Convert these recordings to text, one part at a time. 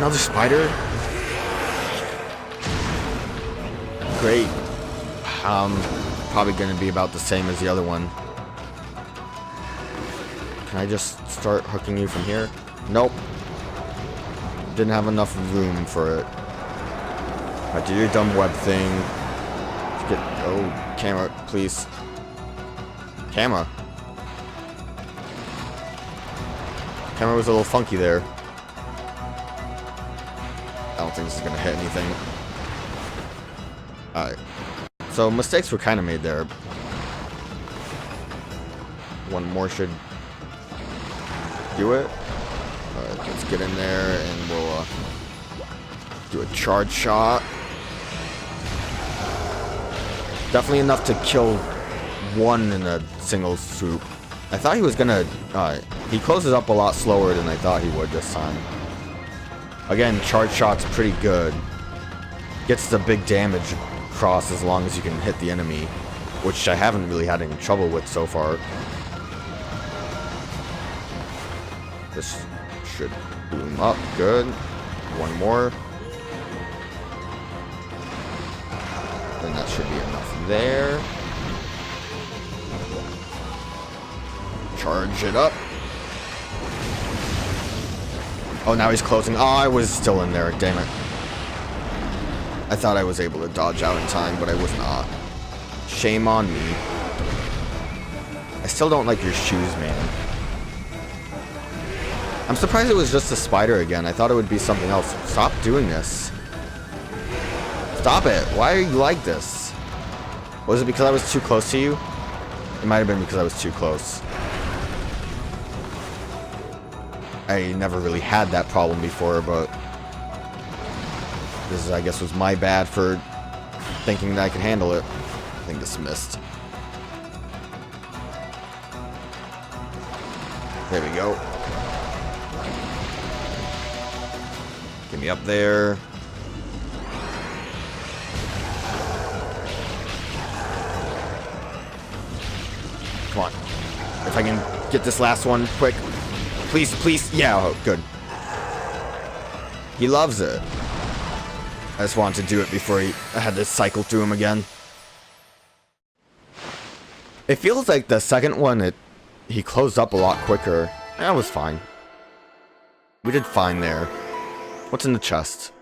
another spider? Great. Probably gonna be about the same as the other one. Can I just start hooking you from here? Nope. Didn't have enough room for it. Alright, do your dumb web thing. Oh, camera, please. Camera. Camera was a little funky there. I don't think this is gonna hit anything. Alright. So mistakes were kind of made there. One more should do it. Alright, let's get in there and we'll do a charge shot. Definitely enough to kill one in a single swoop. I thought he was gonna... he closes up a lot slower than I thought he would this time. Again, charge shot's pretty good. Gets the big damage across as long as you can hit the enemy, which I haven't really had any trouble with so far. This should boom up. Good. One more. And that should be enough there. Charge it up. Oh, now he's closing. Oh, I was still in there. Damn it. I thought I was able to dodge out in time, but I was not. Shame on me. I still don't like your shoes, man. I'm surprised it was just a spider again. I thought it would be something else. Stop doing this. Stop it. Why are you like this? Was it because I was too close to you? It might have been because I was too close. I never really had that problem before, but this, I guess, was my bad for thinking that I could handle it. I think this missed. There we go. Get me up there. Come on. If I can get this last one quick. Please, please. Yeah, oh, good. He loves it. I just wanted to do it before I had to cycle through him again. It feels like the second one, he closed up a lot quicker. That was fine. We did fine there. What's in the chest?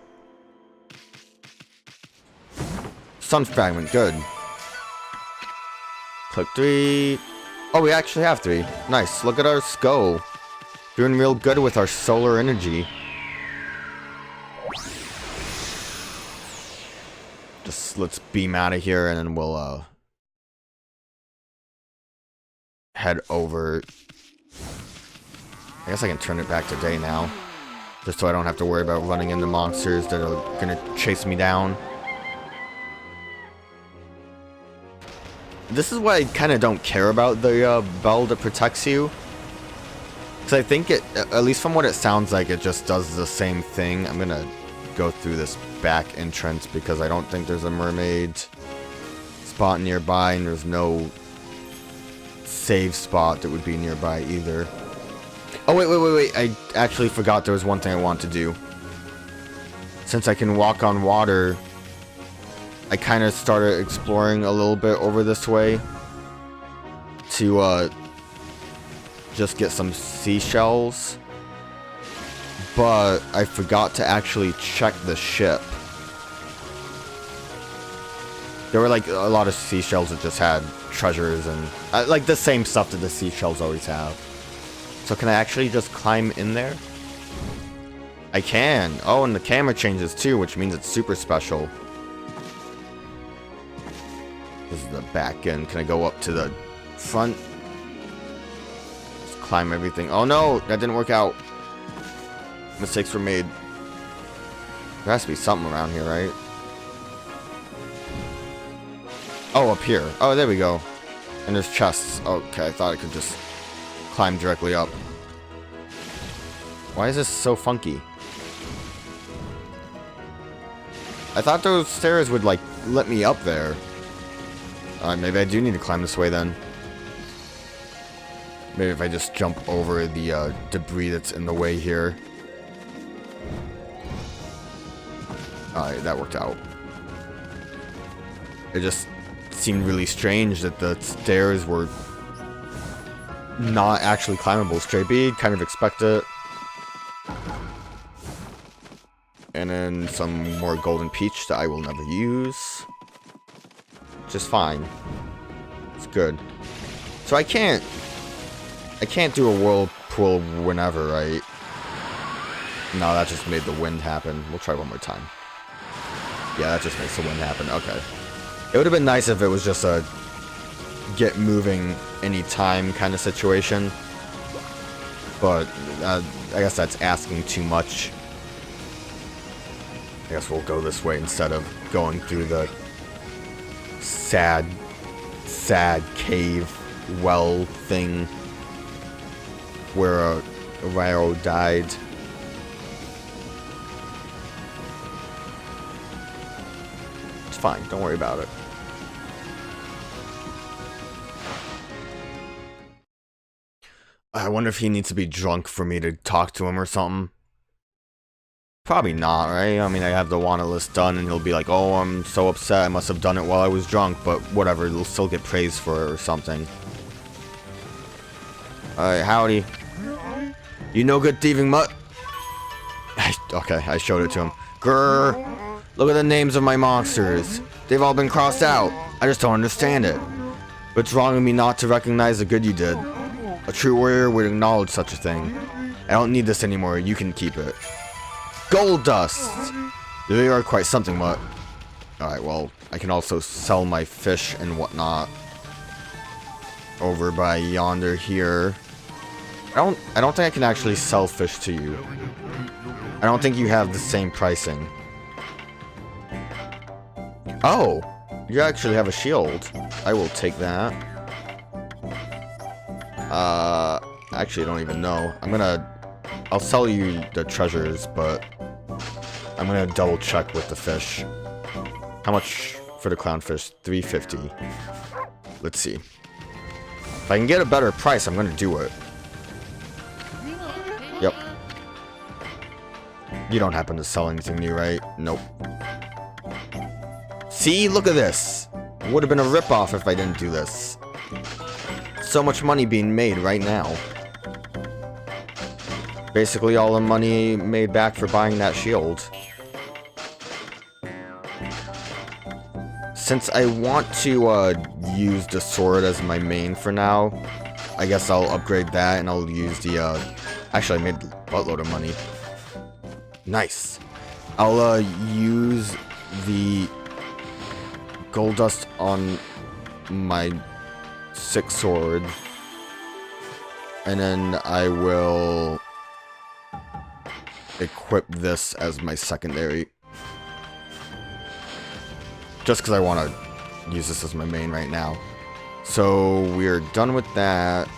Sun fragment, good. Click 3. Oh, we actually have 3. Nice. Look at our skull. Doing real good with our solar energy. Just let's beam out of here and then we'll head over. I guess I can turn it back to day now. Just so I don't have to worry about running into monsters that are gonna chase me down. This is why I kind of don't care about the bell that protects you. Because I think it, at least from what it sounds like, it just does the same thing. I'm gonna go through this back entrance because I don't think there's a mermaid spot nearby, and there's no save spot that would be nearby either. Oh, wait. I actually forgot there was one thing I want to do. Since I can walk on water, I kind of started exploring a little bit over this way to just get some seashells. But I forgot to actually check the ship. There were like a lot of seashells that just had treasures and like the same stuff that the seashells always have. So can I actually just climb in there? I can. Oh, and the camera changes too, which means it's super special. This is the back end. Can I go up to the front? Just climb everything. Oh no, that didn't work out. Mistakes were made. There has to be something around here, right? Oh, up here. Oh, there we go. And there's chests. Okay, I thought I could just climb directly up. Why is this so funky? I thought those stairs would, like, let me up there. Maybe I do need to climb this way then. Maybe if I just jump over the debris that's in the way here. Alright, that worked out. It just seemed really strange that the stairs were not actually climbable. Straight B, kind of expect it. And then some more golden peach that I will never use. Just fine. It's good. So I can't do a whirlpool whenever, right? No, that just made the wind happen. We'll try one more time. Yeah, that just makes the wind happen. Okay. It would have been nice if it was just a get moving anytime kind of situation. But I guess that's asking too much. I guess we'll go this way instead of going through the sad cave well thing where a Ryo died. It's fine, don't worry about it. I wonder if he needs to be drunk for me to talk to him or something. Probably not, right? I mean, I have the wanna list done, and he'll be like, oh, I'm so upset, I must have done it while I was drunk, but whatever, he'll still get praise for it or something. Alright, howdy. You no good thieving mutt? Okay, I showed it to him. Grrr! Look at the names of my monsters. They've all been crossed out. I just don't understand it. But it's wrong of me not to recognize the good you did. A true warrior would acknowledge such a thing. I don't need this anymore, you can keep it. Gold dust! They are quite something, what? Alright, well, I can also sell my fish and whatnot over by yonder here. I don't think I can actually sell fish to you. I don't think you have the same pricing. Oh! You actually have a shield. I will take that. Actually, I don't even know. I'll sell you the treasures, but I'm gonna double check with the fish. How much for the clownfish? 350. Let's see. If I can get a better price, I'm gonna do it. Yep. You don't happen to sell anything new, right? Nope. See? Look at this! It would have been a ripoff if I didn't do this. So much money being made right now. Basically all the money made back for buying that shield. Since I want to use the sword as my main for now, I guess I'll upgrade that and I'll use the actually I made a buttload of money. Nice. I'll use the gold dust on my 6 sword, and then I will equip this as my secondary. Just because I want to use this as my main right now. So we're done with that.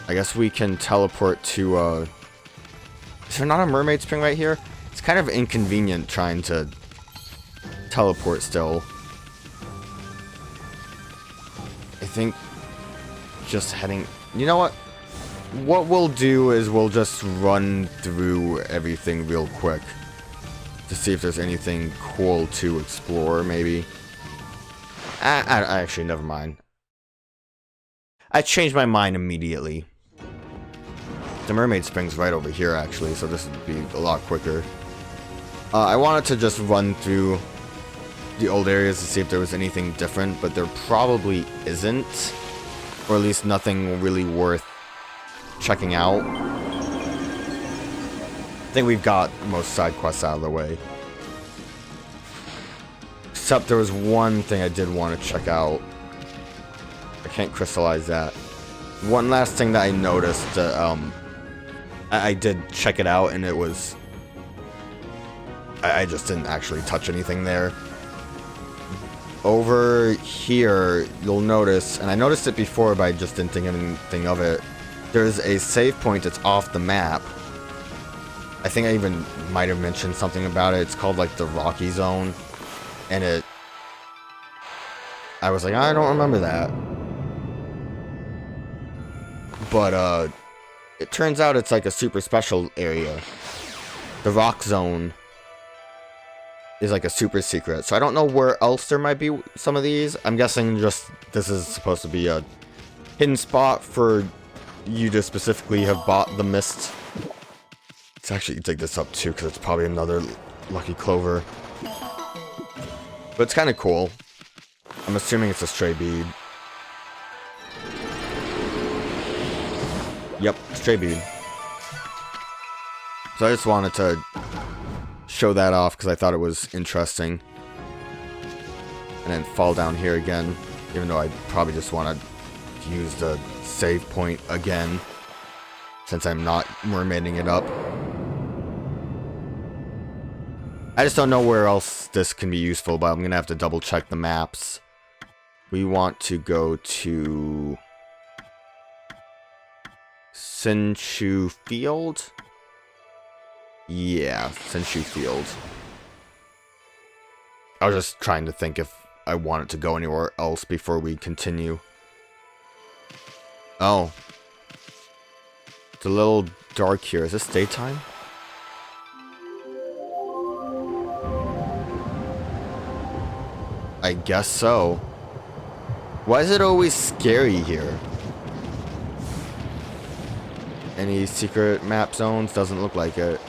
I guess we can teleport to, is there not a mermaid spring right here? It's kind of inconvenient trying to teleport still. I think just heading... You know what? What we'll do is we'll just run through everything real quick to see if there's anything cool to explore, maybe. I actually, never mind. I changed my mind immediately. The mermaid spring's right over here, actually, so this would be a lot quicker. I wanted to just run through the old areas to see if there was anything different, but there probably isn't. Or at least nothing really worth checking out. I think we've got most side quests out of the way. Except there was one thing I did want to check out. I can't crystallize that. One last thing that I noticed, I did check it out and it was... I just didn't actually touch anything there. Over here, you'll notice, and I noticed it before, but I just didn't think anything of it. There's a save point that's off the map. I think I even might have mentioned something about it. It's called, like, the Rocky Zone. And it... I was like, I don't remember that. But, it turns out it's, like, a super special area. The Rock Zone. is like a super secret. So I don't know where else there might be some of these. I'm guessing just this is supposed to be a hidden spot for you to specifically have bought the mist. Let's actually dig this up too, because it's probably another lucky clover. But it's kind of cool. I'm assuming it's a stray bead. Yep, stray bead. So I just wanted to show that off because I thought it was interesting. And then fall down here again, even though I probably just want to use the save point again, since I'm not mermaiding it up. I just don't know where else this can be useful, but I'm going to have to double check the maps. We want to go to Shinto Field? Yeah, Shinto Field. I was just trying to think if I wanted to go anywhere else before we continue. Oh. It's a little dark here. Is this daytime? I guess so. Why is it always scary here? Any secret map zones? Doesn't look like it.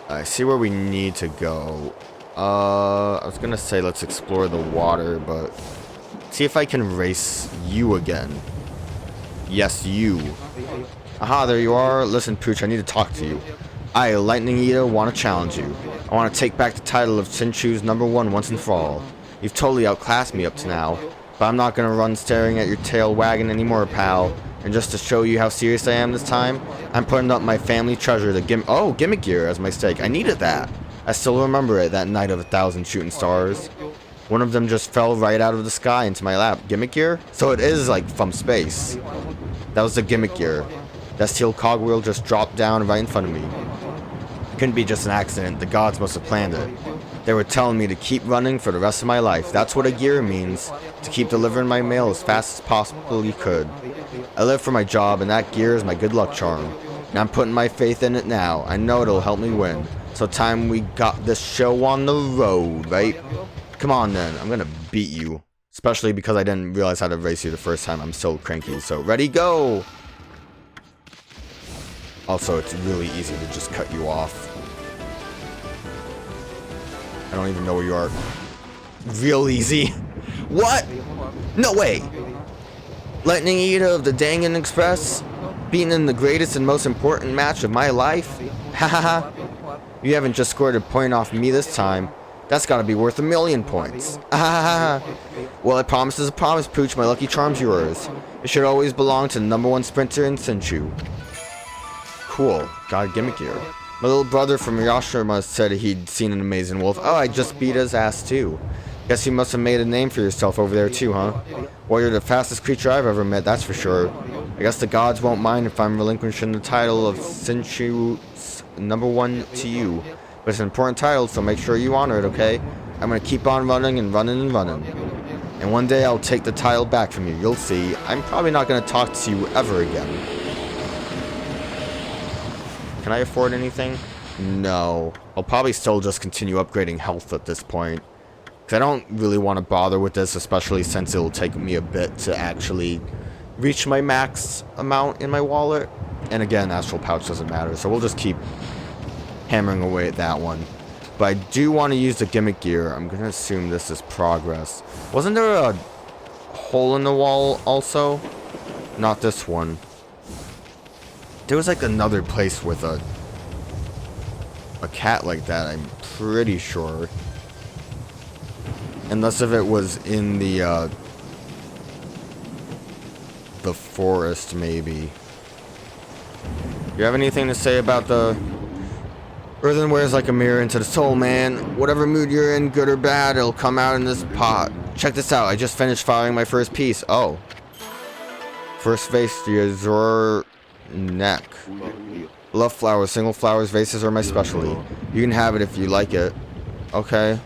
I see where we need to go. I was gonna say let's explore the water, but see if I can race you again. Yes, you. Aha, there you are. Listen, Pooch, I need to talk to you. I, Lightning Eater, want to challenge you. I want to take back the title of Shinto's #1 once and for all. You've totally outclassed me up to now, but I'm not gonna run staring at your tail wagging anymore, pal. And just to show you how serious I am this time, I'm putting up my family treasure, the gimmick gear, as my stake. I needed that. I still remember it, that night of 1,000 shooting stars. One of them just fell right out of the sky into my lap. Gimmick gear? So it is like from space. That was the gimmick gear. That steel cogwheel just dropped down right in front of me. It couldn't be just an accident. The gods must have planned it. They were telling me to keep running for the rest of my life. That's what a gear means. To keep delivering my mail as fast as possibly could. I live for my job, and that gear is my good luck charm. And I'm putting my faith in it now. I know it'll help me win. So time we got this show on the road, right? Come on then, I'm gonna beat you. Especially because I didn't realize how to race you the first time. I'm so cranky. So ready, go! Also, it's really easy to just cut you off. I don't even know where you are. Real easy. What? No way! Lightning Eater of the Dangan Express? Beaten in the greatest and most important match of my life? Ha ha ha. You haven't just scored a point off me this time. That's gotta be worth 1,000,000 points. Ah ha ha ha. Well, a promise is a promise, Pooch. My lucky charm's yours. It should always belong to the #1 sprinter in Shinto. Cool. Got a gimmick here. My little brother from Yashima said he'd seen an amazing wolf. Oh, I just beat his ass too. Guess you must have made a name for yourself over there too, huh? Well, you're the fastest creature I've ever met, that's for sure. I guess the gods won't mind if I'm relinquishing the title of Shinto's #1 to you. But it's an important title, so make sure you honor it, okay? I'm gonna keep on running and running and running. And one day I'll take the title back from you, you'll see. I'm probably not gonna talk to you ever again. Can I afford anything? No. I'll probably still just continue upgrading health at this point. Because I don't really want to bother with this, especially since it'll take me a bit to actually reach my max amount in my wallet. And again, Astral Pouch doesn't matter, so we'll just keep hammering away at that one. But I do want to use the gimmick gear. I'm going to assume this is progress. Wasn't there a hole in the wall also? Not this one. There was like another place with a cat like that, I'm pretty sure. Unless if it was in the forest, maybe. You have anything to say about the earthenware's like a mirror into the soul, man. Whatever mood you're in, good or bad, it'll come out in this pot. Check this out. I just finished filing my first piece. Oh. First vase, the Azure neck. Love flowers. Single flowers, vases are my specialty. You can have it if you like it. Okay.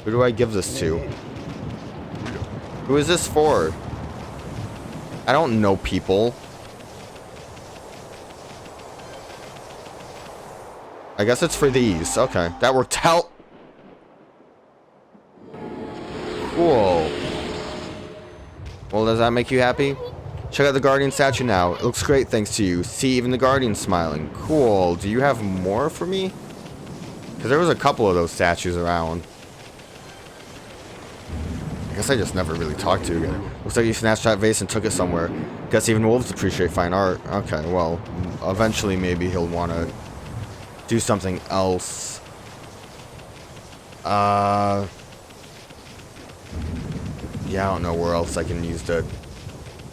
Who do I give this to? Who is this for? I don't know people. I guess it's for these. Okay, that worked out. Cool. Well, does that make you happy? Check out the Guardian statue now. It looks great thanks to you. See, even the Guardian's smiling. Cool. Do you have more for me? Because there was a couple of those statues around. I guess I just never really talked to you. Looks like you snatched that vase and took it somewhere. Guess even wolves appreciate fine art. Okay, well, eventually maybe he'll want to do something else. Yeah, I don't know where else I can use the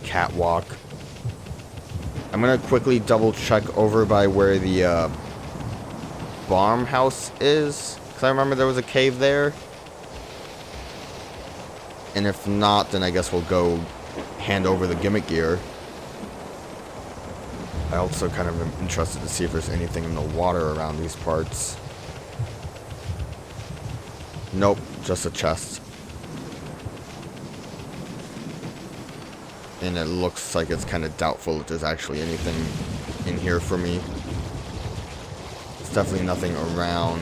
catwalk. I'm gonna quickly double check over by where the farmhouse is, because I remember there was a cave there. And if not, then I guess we'll go hand over the gimmick gear. I also kind of am interested to see if there's anything in the water around these parts. Nope, just a chest. And it looks like it's kind of doubtful if there's actually anything in here for me. There's definitely nothing around.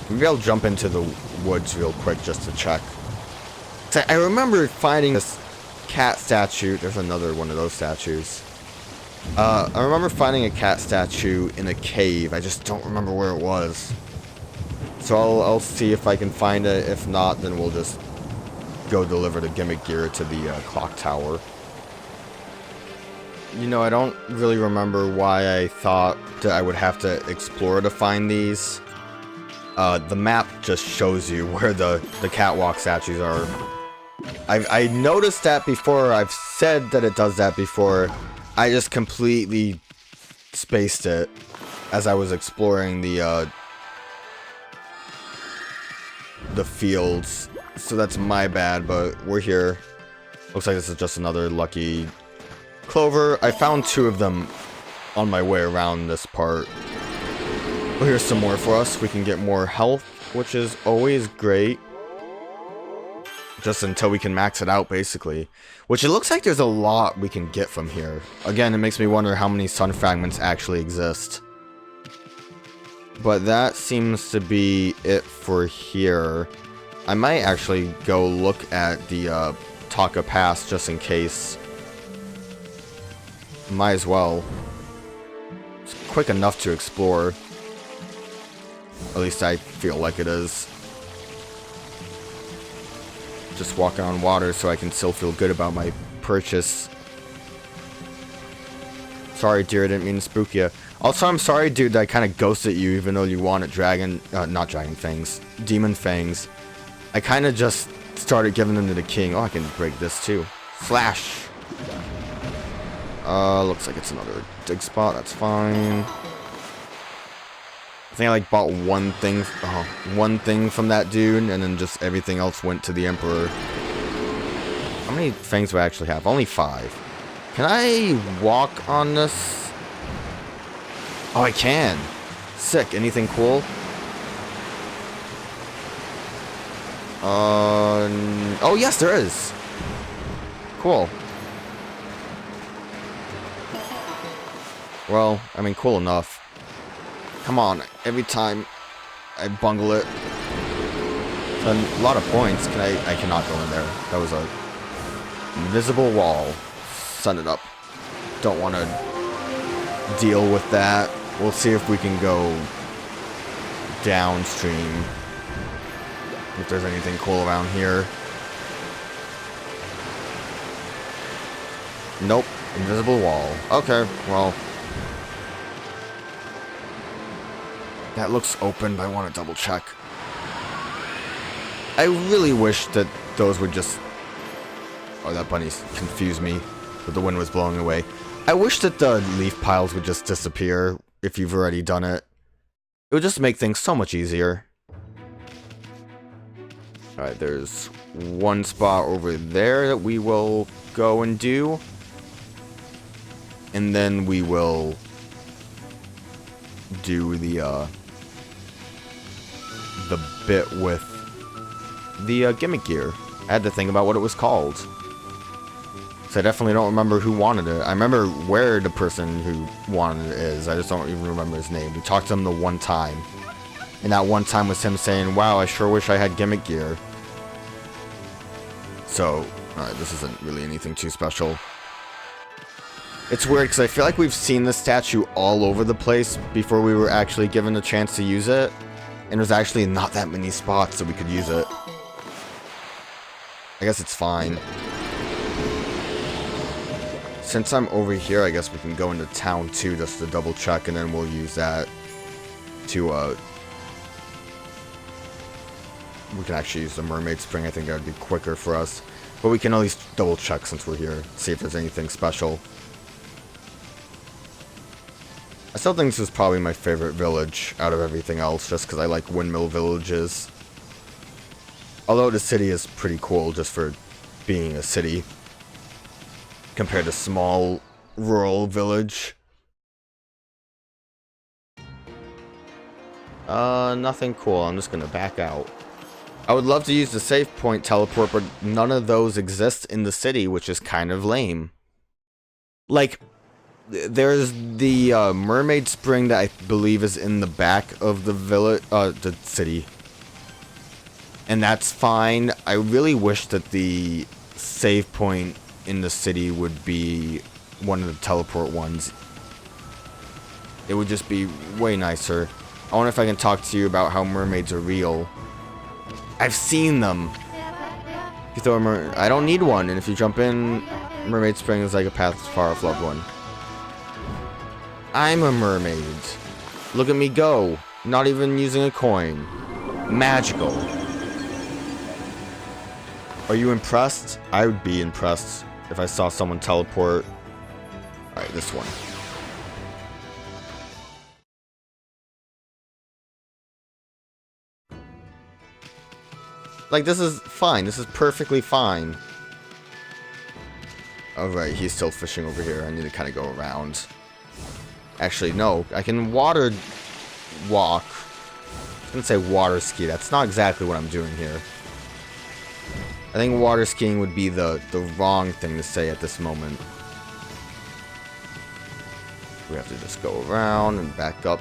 Maybe I'll jump into the woods real quick just to check. I remember finding this cat statue. There's another one of those statues. I remember finding a cat statue in a cave. I just don't remember where it was. So I'll see if I can find it. If not, then we'll just go deliver the gimmick gear to the clock tower. You know, I don't really remember why I thought that I would have to explore to find these. The map just shows you where the catwalk statues are. I noticed that before. I've said that it does that before. I just completely spaced it as I was exploring the fields. So that's my bad, but we're here. Looks like this is just another lucky Clover. I found 2 of them on my way around this part. Well, here's some more for us. We can get more health, which is always great. Just until we can max it out, basically. Which it looks like there's a lot we can get from here. Again, it makes me wonder how many sun fragments actually exist. But that seems to be it for here. I might actually go look at the Taka Pass just in case. Might as well. It's quick enough to explore. At least I feel like it is. Just walking on water so I can still feel good about my purchase. Sorry, dear, I didn't mean to spook you. Also, I'm sorry, dude, that I kind of ghosted you even though you wanted not dragon fangs, demon fangs. I kind of just started giving them to the king. Oh, I can break this too. Slash. Looks like it's another dig spot. That's fine. I think I like bought one thing from that dude, and then just everything else went to the Emperor. How many fangs do I actually have? Only 5. Can I walk on this? Oh, I can. Sick. Anything cool? Oh yes, there is. Cool. Well, I mean, cool enough. Come on, every time I bungle it. A lot of points. I cannot go in there. That was a invisible wall. Send it up. Don't want to deal with that. We'll see if we can go downstream. If there's anything cool around here. Nope. Invisible wall. Okay, well. That looks open, but I want to double check. I really wish that those would just... Oh, that bunny confused me. But the wind was blowing away. I wish that the leaf piles would just disappear if you've already done it. It would just make things so much easier. Alright, there's one spot over there that we will go and do. And then we will do the bit with the gimmick gear. I had to think about what it was called. So I definitely don't remember who wanted it. I remember where the person who wanted it is. I just don't even remember his name. We talked to him the one time. And that one time was him saying, wow, I sure wish I had gimmick gear. So, this isn't really anything too special. It's weird because I feel like we've seen this statue all over the place before we were actually given a chance to use it. And there's actually not that many spots that we could use it. I guess it's fine. Since I'm over here, I guess we can go into town too just to double check, and then we'll use that to, we can actually use the mermaid spring. I think that would be quicker for us. But we can at least double check since we're here, see if there's anything special. I still think this is probably my favorite village out of everything else, just because I like windmill villages. Although the city is pretty cool just for being a city, compared to small rural village. Nothing cool. I'm just gonna back out. I would love to use the save point teleport, but none of those exist in the city, which is kind of lame. Like, there's the mermaid spring that I believe is in the back of the village, the city. And that's fine. I really wish that the save point in the city would be one of the teleport ones. It would just be way nicer. I wonder if I can talk to you about how mermaids are real. I've seen them. If you throw a I don't need one, and if you jump in, mermaid spring is like a path to far off loved one. I'm a mermaid. Look at me go. Not even using a coin. Magical. Are you impressed? I would be impressed if I saw someone teleport. Alright, this one. Like, this is fine. This is perfectly fine. Alright, he's still fishing over here. I need to kind of go around. Actually, no. I can water walk. I was going to say water ski. That's not exactly what I'm doing here. I think water skiing would be the wrong thing to say at this moment. We have to just go around and back up.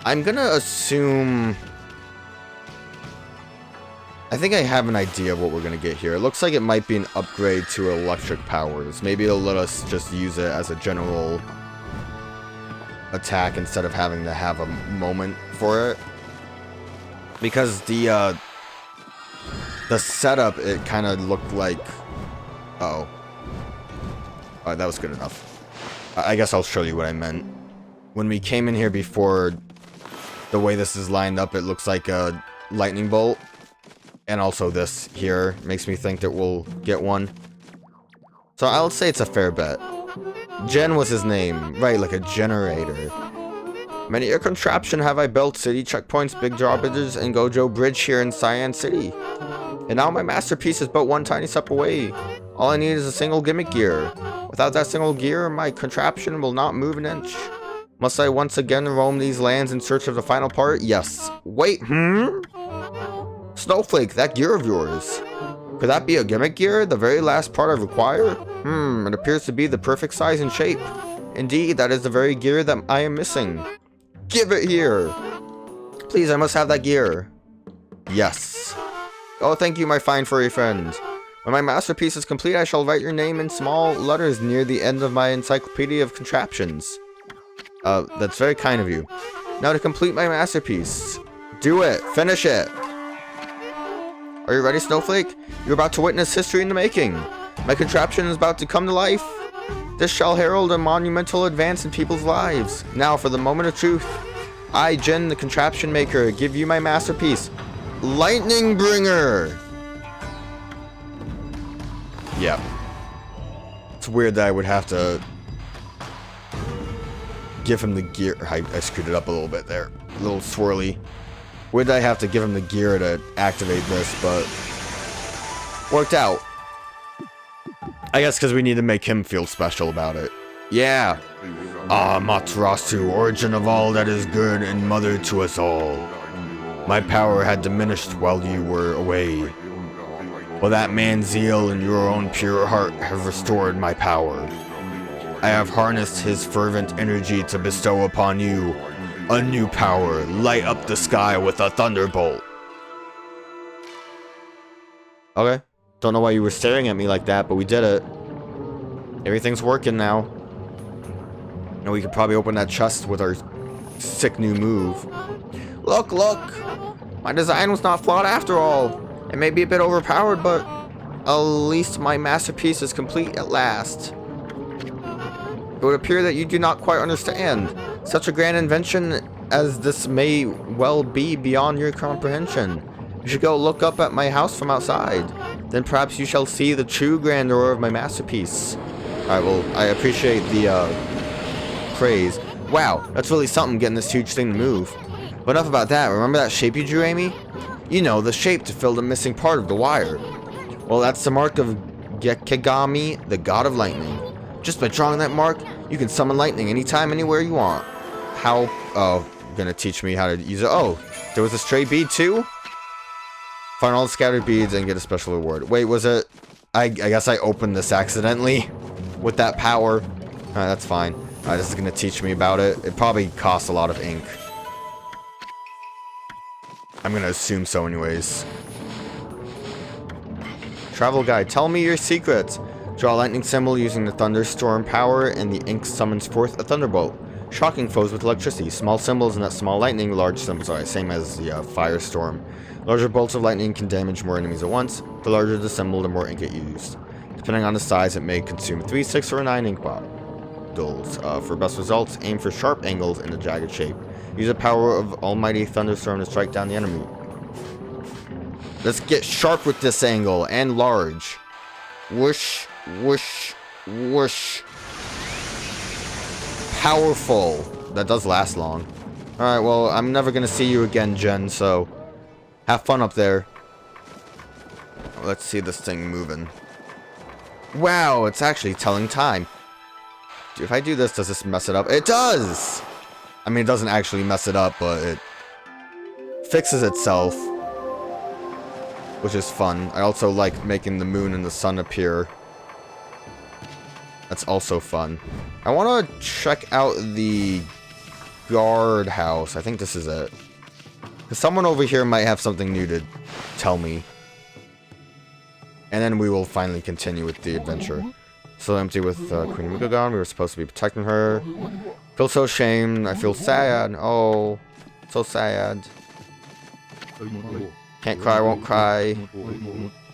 I'm going to assume... I think I have an idea of what we're going to get here. It looks like it might be an upgrade to electric powers. Maybe it'll let us just use it as a general attack instead of having to have a moment for it. Because the setup, it kind of looked like... Uh-oh. Alright, that was good enough. I guess I'll show you what I meant. When we came in here before, the way this is lined up, it looks like a lightning bolt. And also this here makes me think that we'll get one. So I'll say it's a fair bet. Gen was his name. Right, like a generator. Many a contraption have I built. City checkpoints, big drawbridges, and Gojo Bridge here in Cyan City. And now my masterpiece is but one tiny step away. All I need is a single gimmick gear. Without that single gear, my contraption will not move an inch. Must I once again roam these lands in search of the final part? Yes. Wait, Snowflake, that gear of yours. Could that be a gimmick gear? The very last part I require? It appears to be the perfect size and shape. Indeed, that is the very gear that I am missing. Give it here! Please, I must have that gear. Yes. Oh, thank you, my fine furry friend. When my masterpiece is complete, I shall write your name in small letters near the end of my encyclopedia of contraptions. That's very kind of you. Now to complete my masterpiece. Do it! Finish it! Are you ready, Snowflake? You're about to witness history in the making. My contraption is about to come to life. This shall herald a monumental advance in people's lives. Now for the moment of truth. I, Jin, the contraption maker, give you my masterpiece. Lightning Bringer! Yep. It's weird that I would have to give him the gear. I screwed it up a little bit there. A little swirly. Would I have to give him the gear to activate this, but worked out. I guess because we need to make him feel special about it. Yeah. Amaterasu, origin of all that is good and mother to us all. My power had diminished while you were away. Well, that man's zeal and your own pure heart have restored my power. I have harnessed his fervent energy to bestow upon you a new power. Light up the sky with a thunderbolt. Okay. Don't know why you were staring at me like that, but we did it. Everything's working now. And we could probably open that chest with our sick new move. Look, look! My design was not flawed after all. It may be a bit overpowered, but at least my masterpiece is complete at last. It would appear that you do not quite understand. Such a grand invention as this may well be beyond your comprehension. You should go look up at my house from outside. Then perhaps you shall see the true grandeur of my masterpiece. Alright, well, I appreciate the praise. Wow, that's really something getting this huge thing to move. But enough about that. Remember that shape you drew, Amy? You know, the shape to fill the missing part of the wire. Well, that's the mark of Gekigami, the god of lightning. Just by drawing that mark, you can summon lightning anytime, anywhere you want. How? Oh, gonna teach me how to use it. Oh, there was a stray bead too? Find all the scattered beads and get a special reward. Wait, was it? I guess I opened this accidentally with that power. Alright, that's fine. Alright, this is gonna teach me about it. It probably costs a lot of ink. I'm gonna assume so anyways. Travel guide, tell me your secrets. Draw a lightning symbol using the thunderstorm power, and the ink summons forth a thunderbolt. Shocking foes with electricity. Small symbols and that small lightning, large symbols are same as the firestorm. Larger bolts of lightning can damage more enemies at once. The larger the symbol, the more ink it used. Depending on the size, it may consume 3, 6, or 9 ink bottles. For best results, aim for sharp angles in a jagged shape. Use the power of almighty thunderstorm to strike down the enemy. Let's get sharp with this angle, and large. Whoosh, whoosh, whoosh. Powerful. That does last long. Alright, well, I'm never gonna see you again, Jen, so have fun up there. Let's see this thing moving. Wow, it's actually telling time. Dude, if I do this, does this mess it up? It does! I mean, it doesn't actually mess it up, but it fixes itself, which is fun. I also like making the moon and the sun appear. That's also fun. I want to check out the guard house. I think this is it. Because someone over here might have something new to tell me. And then we will finally continue with the adventure. Still empty with Queen Miko gone. We were supposed to be protecting her. Feel so ashamed. I feel sad. Oh, so sad. Can't cry, won't cry.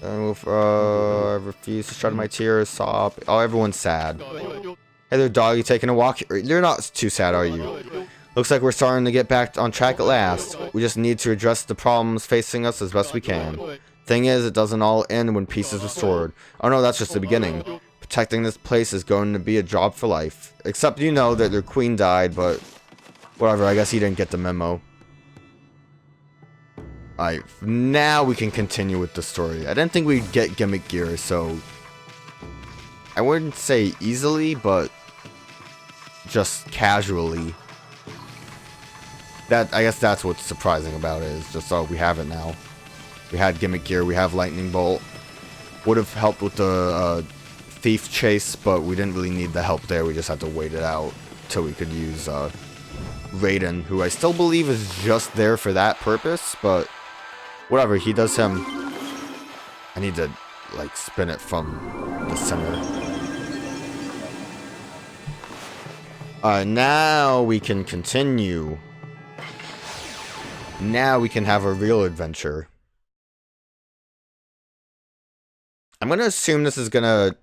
I refuse to shed my tears. Sob. Oh, everyone's sad. Hey there, dog. You taking a walk? You're not too sad, are you? Looks like we're starting to get back on track at last. We just need to address the problems facing us as best we can. Thing is, it doesn't all end when peace is restored. Oh no, that's just the beginning. Protecting this place is going to be a job for life. Except you know that their queen died, but whatever, I guess he didn't get the memo. Alright, now we can continue with the story. I didn't think we'd get gimmick gear, so I wouldn't say easily, but just casually. I guess that's what's surprising about it, is just, oh, we have it now. We had gimmick gear, we have lightning bolt. Would have helped with the thief chase, but we didn't really need the help there. We just had to wait it out till we could use Raiden, who I still believe is just there for that purpose, but whatever, he does him. I need to, like, spin it from the center. Now we can continue. Now we can have a real adventure. I'm gonna assume this is gonna,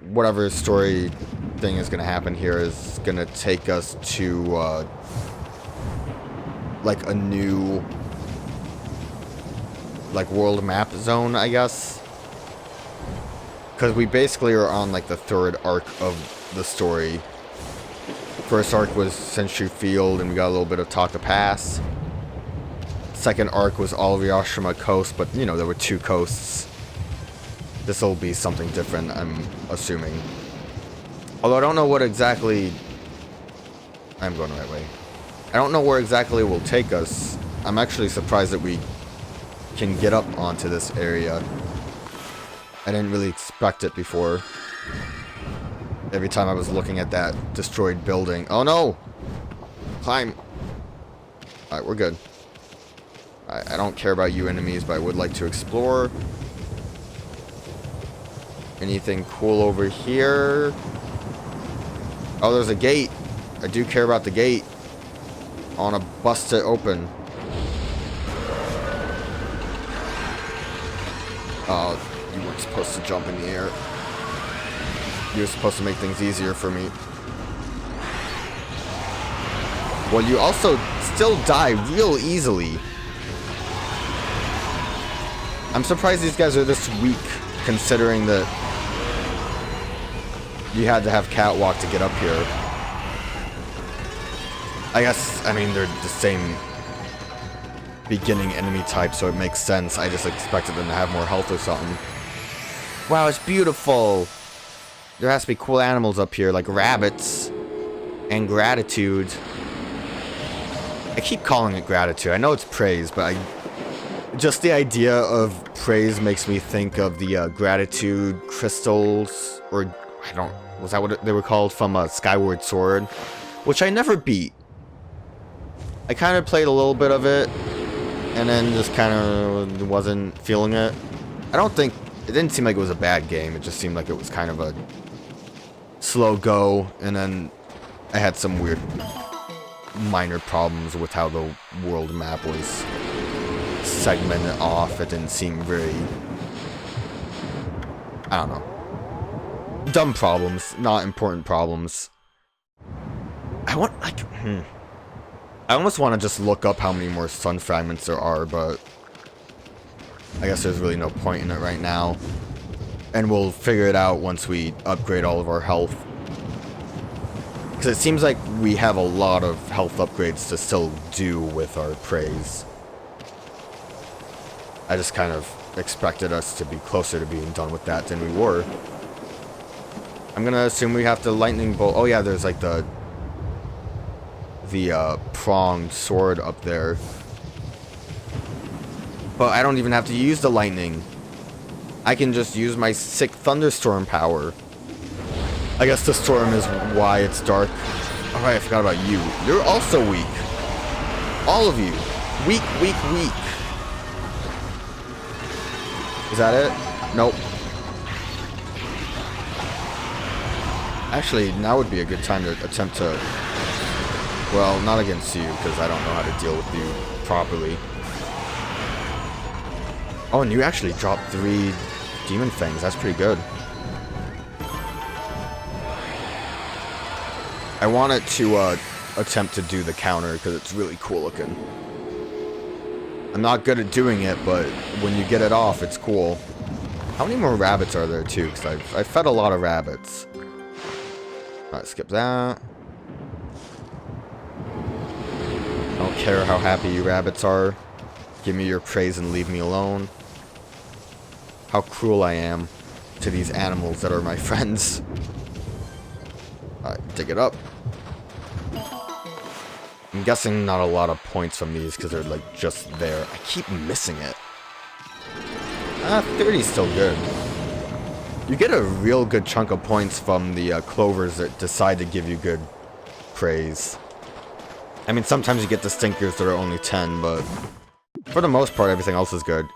whatever story thing is gonna happen here is gonna take us to, like a new, like, world map zone, I guess. Because we basically are on, like, the third arc of the story. First arc was Senshu Field, and we got a little bit of Taka Pass. Second arc was all of Yashima Coast, but, you know, there were 2 coasts. This will be something different, I'm assuming. Although I don't know what exactly... I'm going the right way. I don't know where exactly it will take us. I'm actually surprised that we can get up onto this area. I didn't really expect it before. Every time I was looking at that destroyed building. Oh no! Climb! Alright, we're good. I don't care about you enemies, but I would like to explore. Anything cool over here? Oh, there's a gate. I do care about the gate. I want to bust it open. Oh, you weren't supposed to jump in the air. You were supposed to make things easier for me. Well, you also still die real easily. I'm surprised these guys are this weak, considering that you had to have catwalk to get up here. I guess, I mean, they're the same beginning enemy type, so it makes sense. I just expected them to have more health or something. Wow, it's beautiful! There has to be cool animals up here, like rabbits and gratitude. I keep calling it gratitude. I know it's praise, but just the idea of praise makes me think of the gratitude crystals, or I don't, was that what they were called from Skyward Sword, which I never beat. I kind of played a little bit of it, and then just kind of wasn't feeling it. I don't think, it didn't seem like it was a bad game. It just seemed like it was kind of a slow go, and then I had some weird minor problems with how the world map was segmented off. It didn't seem very, I don't know, dumb problems, not important problems. I want, like, I almost want to just look up how many more sun fragments there are, but I guess there's really no point in it right now. And we'll figure it out once we upgrade all of our health. Because it seems like we have a lot of health upgrades to still do with our praise. I just kind of expected us to be closer to being done with that than we were. I'm gonna assume we have to lightning bolt. Oh yeah, there's like the pronged sword up there. But I don't even have to use the lightning. I can just use my sick thunderstorm power. I guess the storm is why it's dark. Alright, I forgot about you. You're also weak. All of you. Weak, weak, weak. Is that it? Nope. Actually, now would be a good time to attempt to... Well, not against you, because I don't know how to deal with you properly. Oh, and you actually dropped 3 demon fangs. That's pretty good. I wanted to attempt to do the counter because it's really cool looking. I'm not good at doing it, but when you get it off, it's cool. How many more rabbits are there too? Because I've fed a lot of rabbits. Alright, skip that. I don't care how happy you rabbits are. Give me your praise and leave me alone. How cruel I am to these animals that are my friends. Alright, dig it up. I'm guessing not a lot of points from these because they're like just there. I keep missing it. 30 is still good. You get a real good chunk of points from the clovers that decide to give you good praise. I mean, sometimes you get the stinkers that are only 10, but for the most part, everything else is good.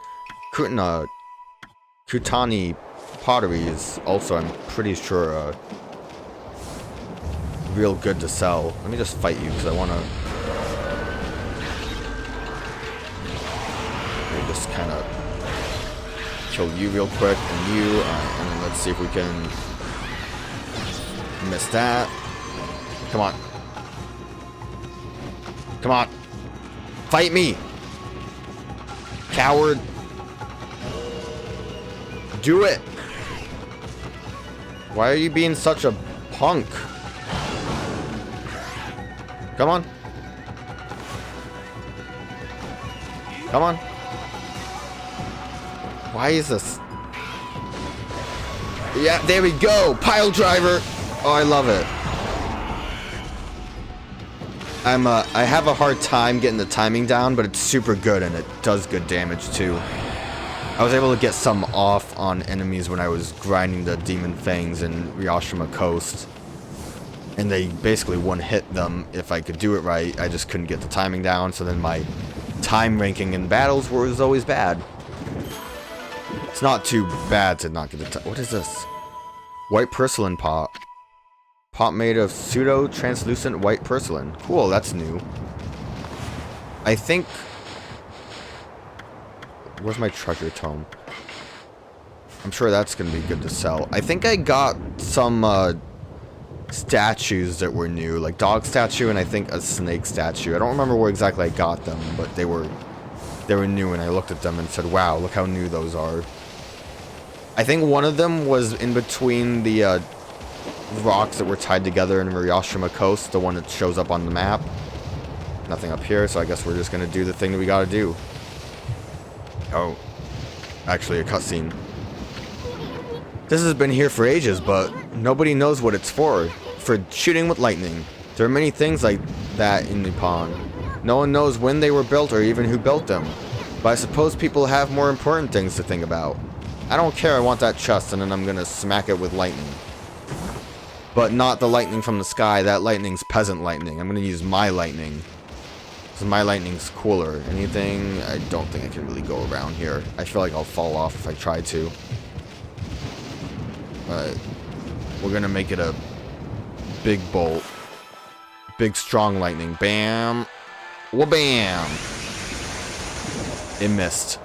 Kutani pottery is also, I'm pretty sure, real good to sell. Let me just fight you because I want to... Let me just kind of kill you real quick, and you, and then let's see if we can miss that. Come on. Come on. Fight me! Coward. Do it! Why are you being such a punk? Come on. Come on. Why is this? Yeah, there we go! Pile driver! Oh, I love it. I have a hard time getting the timing down, but it's super good and it does good damage too. I was able to get some off on enemies when I was grinding the Demon Fangs in Ryashima Coast. And they basically one-hit them if I could do it right. I just couldn't get the timing down, so then my time ranking in battles was always bad. It's not too bad to not get the time. What is this? White porcelain pot. Pot made of pseudo-translucent white porcelain. Cool, that's new. I think... Where's my treasure tome? I'm sure that's going to be good to sell. I think I got some statues that were new. Like dog statue and I think a snake statue. I don't remember where exactly I got them, but they were new and I looked at them and said, wow, look how new those are. I think one of them was in between the rocks that were tied together in Ryashima Coast, the one that shows up on the map. Nothing up here, so I guess we're just going to do the thing that we got to do. Oh, actually a cutscene. This has been here for ages, but nobody knows what it's for. For shooting with lightning. There are many things like that in Nippon. No one knows when they were built or even who built them. But I suppose people have more important things to think about. I don't care, I want that chest, and then I'm gonna smack it with lightning. But not the lightning from the sky, that lightning's peasant lightning. I'm gonna use my lightning. So my lightning's cooler. Anything? I don't think I can really go around here. I feel like I'll fall off if I try to. But we're gonna make it a big bolt. Big strong lightning. Bam. Wha-bam. It missed.